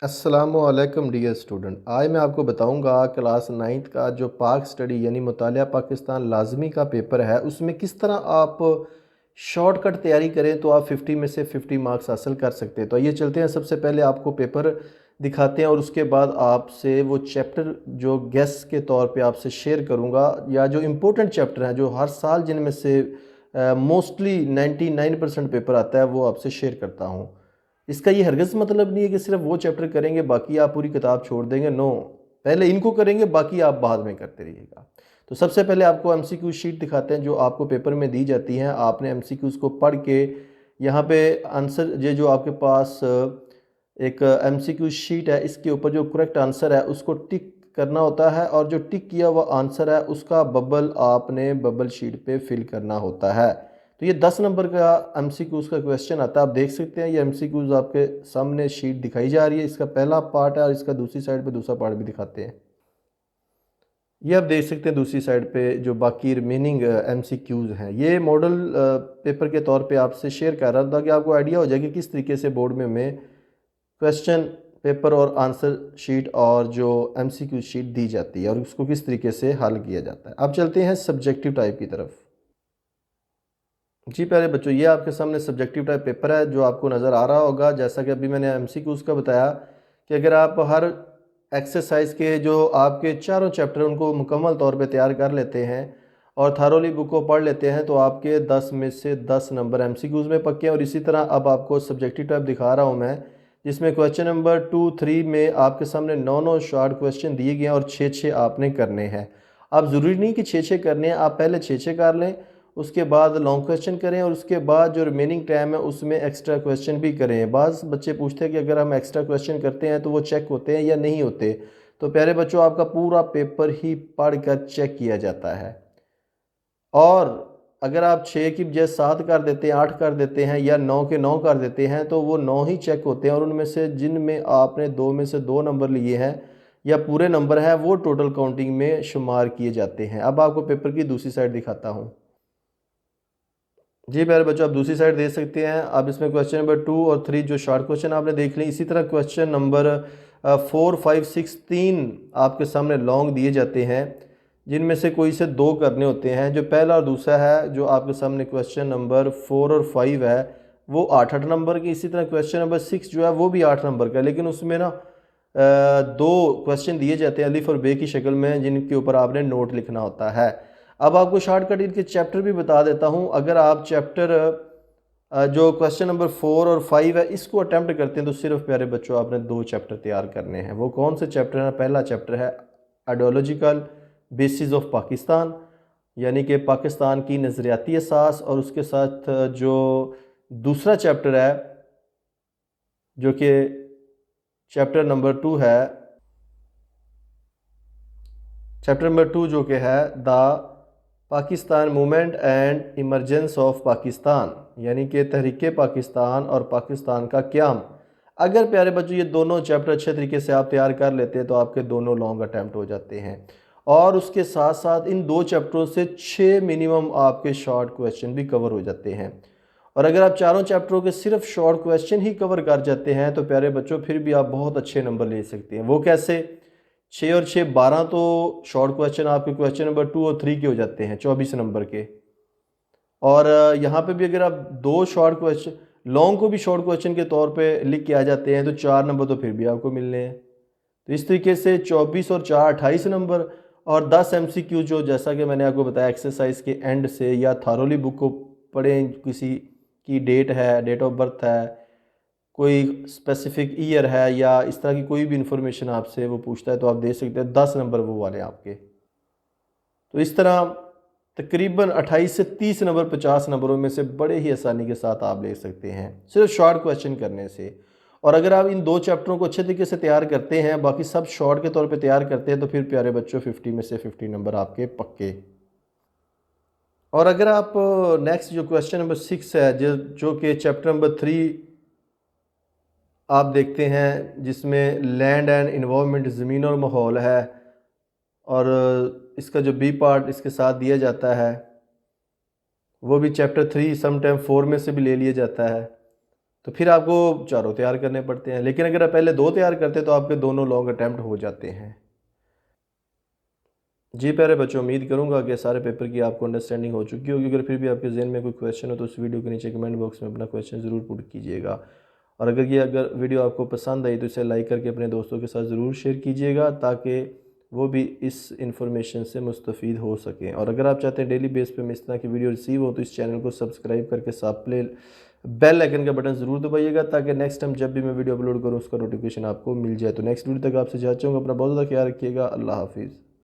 अस्सलामुअलैकुम dear student. आज मैं आपको बताऊंगा क्लास 9th का जो पाक स्टडी यानी मुतालिया पाकिस्तान लाजमी का पेपर है उसमें किस तरह आप शॉर्टकट तैयारी करें तो आप 50 में से 50 मार्क्स हासिल कर सकते हैं। तो आइए चलते हैं, सबसे पहले आपको पेपर दिखाते हैं और उसके बाद आपसे वो चैप्टर जो गेस के तौर पे आपसे शेयर करूंगा या जो इम्पोर्टेंट चैप्टर हैं जो हर साल जिनमें से मोस्टली 99% पेपर आता है वो आपसे शेयर करता हूँ। इसका ये हरगिज़ मतलब नहीं है कि सिर्फ वो चैप्टर करेंगे बाकी आप पूरी किताब छोड़ देंगे। नो, पहले इनको करेंगे बाकी आप बाद में करते रहिएगा। तो सबसे पहले आपको एमसीक्यू शीट दिखाते हैं जो आपको पेपर में दी जाती हैं। आपने एमसीक्यूज़ को पढ़ के यहाँ पे आंसर ये जो आपके पास एक एमसीक्यू शीट है, इसके ऊपर जो करेक्ट आंसर है उसको टिक करना होता है और जो टिक किया हुआ आंसर है उसका बबल आपने बबल शीट पे फिल करना होता है। तो ये 10 नंबर का एमसीक्यूज़ का क्वेश्चन आता है। आप देख सकते हैं ये एमसीक्यूज़ आपके सामने शीट दिखाई जा रही है। इसका पहला पार्ट है और इसका दूसरी साइड पे दूसरा पार्ट भी दिखाते हैं। ये आप देख सकते हैं दूसरी साइड पे जो बाकी रिमेनिंग एमसीक्यूज़ हैं। ये मॉडल पेपर के तौर पे आपसे शेयर कर रहा था कि आपको आइडिया हो जाए कि किस तरीके से बोर्ड में हमें क्वेश्चन पेपर और आंसर शीट और जो एमसीक्यू शीट दी जाती है और उसको किस तरीके से हल किया जाता है। अब चलते हैं सब्जेक्टिव टाइप की तरफ। जी प्यारे बच्चों, ये आपके सामने सब्जेक्टिव टाइप पेपर है जो आपको नज़र आ रहा होगा। जैसा कि अभी मैंने एमसीक्यूज़ का बताया कि अगर आप हर एक्सरसाइज के जो आपके चारों चैप्टर उनको मुकम्मल तौर पे तैयार कर लेते हैं और थारोली बुक को पढ़ लेते हैं तो आपके 10 में से 10 नंबर एमसीक्यूज़ में पक्के हैं। और इसी तरह अब आपको सब्जेक्टिव टाइप दिखा रहा हूँ मैं, जिसमें क्वेश्चन नंबर 2, 3 में आपके सामने 9 शॉर्ट क्वेश्चन दिए गए हैं और 6 आपने करने हैं। अब ज़रूरी नहीं कि 6 करने हैं, आप पहले 6 कर लें, उसके बाद लॉन्ग क्वेश्चन करें और उसके बाद जो रिमेनिंग टाइम है उसमें एक्स्ट्रा क्वेश्चन भी करें। बाज़ बच्चे पूछते हैं कि अगर हम एक्स्ट्रा क्वेश्चन करते हैं तो वो चेक होते हैं या नहीं होते। तो प्यारे बच्चों, आपका पूरा पेपर ही पढ़ कर चेक किया जाता है। और अगर आप 6 की बजाय 7 कर देते हैं, 8 कर देते हैं या 9 के 9 कर देते हैं तो वो 9 ही चेक होते हैं और उनमें से जिनमें आपने 2 में से 2 नंबर लिए हैं या पूरे नंबर हैं वो टोटल काउंटिंग में शुमार किए जाते हैं। अब आपको पेपर की दूसरी साइड दिखाता हूँ। जी प्यारे बच्चों, आप दूसरी साइड देख सकते हैं। अब इसमें क्वेश्चन नंबर 2 और 3 जो शॉर्ट क्वेश्चन आपने देख ली, इसी तरह क्वेश्चन नंबर 4, 5, 6 3 आपके सामने लॉन्ग दिए जाते हैं जिनमें से कोई से 2 करने होते हैं। जो पहला और दूसरा है जो आपके सामने क्वेश्चन नंबर 4 और 5 है वो 8-8 नंबर की। इसी तरह क्वेश्चन नंबर 6 जो है वो भी 8 नंबर का, लेकिन उसमें ना 2 क्वेश्चन दिए जाते हैं अलिफ और बे की शक्ल में जिनके ऊपर आपने नोट लिखना होता है। अब आपको शॉर्टकट इनके चैप्टर भी बता देता हूँ। अगर आप चैप्टर जो क्वेश्चन नंबर 4 और 5 है इसको अटैम्प्ट करते हैं तो सिर्फ प्यारे बच्चों आपने 2 चैप्टर तैयार करने हैं। वो कौन से चैप्टर हैं? पहला चैप्टर है आइडियोलॉजिकल बेसिस ऑफ पाकिस्तान, यानी कि पाकिस्तान की नज़रियाती असास, और उसके साथ जो दूसरा चैप्टर है जो कि चैप्टर नंबर 2 है, चैप्टर नंबर 2 जो कि है the Pakistan movement and emergence of Pakistan, यानी कि तहरीक पाकिस्तान और पाकिस्तान का क़याम। अगर प्यारे बच्चों ये दोनों चैप्टर अच्छे तरीके से आप तैयार कर लेते हैं तो आपके दोनों लॉन्ग अटैम्प्ट हो जाते हैं। और उसके साथ साथ इन 2 चैप्टरों से 6 मिनिमम आपके शॉर्ट क्वेश्चन भी कवर हो जाते हैं। और अगर आप चारों चैप्टरों के सिर्फ शॉर्ट क्वेश्चन ही कवर कर जाते हैं तो प्यारे बच्चों फिर भी आप बहुत अच्छे नंबर ले सकते हैं। वो कैसे? 6 और 6 12 तो शॉर्ट क्वेश्चन आपके क्वेश्चन नंबर 2 और 3 के हो जाते हैं 24 नंबर के। और यहाँ पे भी अगर आप 2 शॉर्ट क्वेश्चन लॉन्ग को भी शॉर्ट क्वेश्चन के तौर पे लिख के आ जाते हैं तो 4 नंबर तो फिर भी आपको मिलने हैं। तो इस तरीके से 24 और 4 28 नंबर और 10 एमसीक्यू जो जैसा कि मैंने आपको बताया एक्सरसाइज के एंड से या थारोली बुक को पढ़ें, किसी की डेट है, डेट ऑफ बर्थ है, कोई स्पेसिफिक ईयर है या इस तरह की कोई भी इंफॉर्मेशन आपसे वो पूछता है तो आप दे सकते हैं 10 नंबर वो वाले आपके। तो इस तरह तकरीबन 28 से 30 नंबर 50 नंबरों में से बड़े ही आसानी के साथ आप ले सकते हैं सिर्फ शॉर्ट क्वेश्चन करने से। और अगर आप इन 2 चैप्टरों को अच्छे तरीके से तैयार करते हैं, बाकी सब शॉर्ट के तौर पे तैयार करते हैं, तो फिर प्यारे बच्चों 50 में से 50 नंबर आपके पक्के। और अगर आप नेक्स्ट जो क्वेश्चन नंबर 6 है जो कि चैप्टर नंबर 3 आप देखते हैं जिसमें लैंड एंड इन्वायरमेंट ज़मीन और माहौल है और इसका जो बी पार्ट इसके साथ दिया जाता है वो भी चैप्टर 3 समटाइम 4 में से भी ले लिया जाता है। तो फिर आपको चारों तैयार करने पड़ते हैं। लेकिन अगर आप पहले 2 तैयार करते तो आपके दोनों लॉन्ग अटैम्प्ट हो जाते हैं। जी प्यारे बच्चों, उम्मीद करूंगा कि सारे पेपर की आपको अंडरस्टैंडिंग हो चुकी होगी। अगर फिर भी आपके जहन में कोई क्वेश्चन हो तो उस वीडियो के नीचे कमेंट बॉक्स में अपना क्वेश्चन ज़रूर पुट कीजिएगा। और अगर वीडियो आपको पसंद आई तो इसे लाइक करके अपने दोस्तों के साथ ज़रूर शेयर कीजिएगा, ताकि वो भी इस इंफॉर्मेशन से मुस्तफ़ीद हो सकें। और अगर आप चाहते हैं डेली बेस पे इस तरह की वीडियो रिसीव हो तो इस चैनल को सब्सक्राइब करके साथ बेल आइकन का बटन ज़रूर दबाइएगा, ताकि नेक्स्ट टाइम जब भी मैं वीडियो अपलोड करूँ उसका नोटिफिकेशन आपको मिल जाए। तो नेक्स्ट वीडियो तक आपसे चाहता हूँ, अपना बहुत ज़्यादा ख्याल रखिएगा। अल्लाह हाफिज़।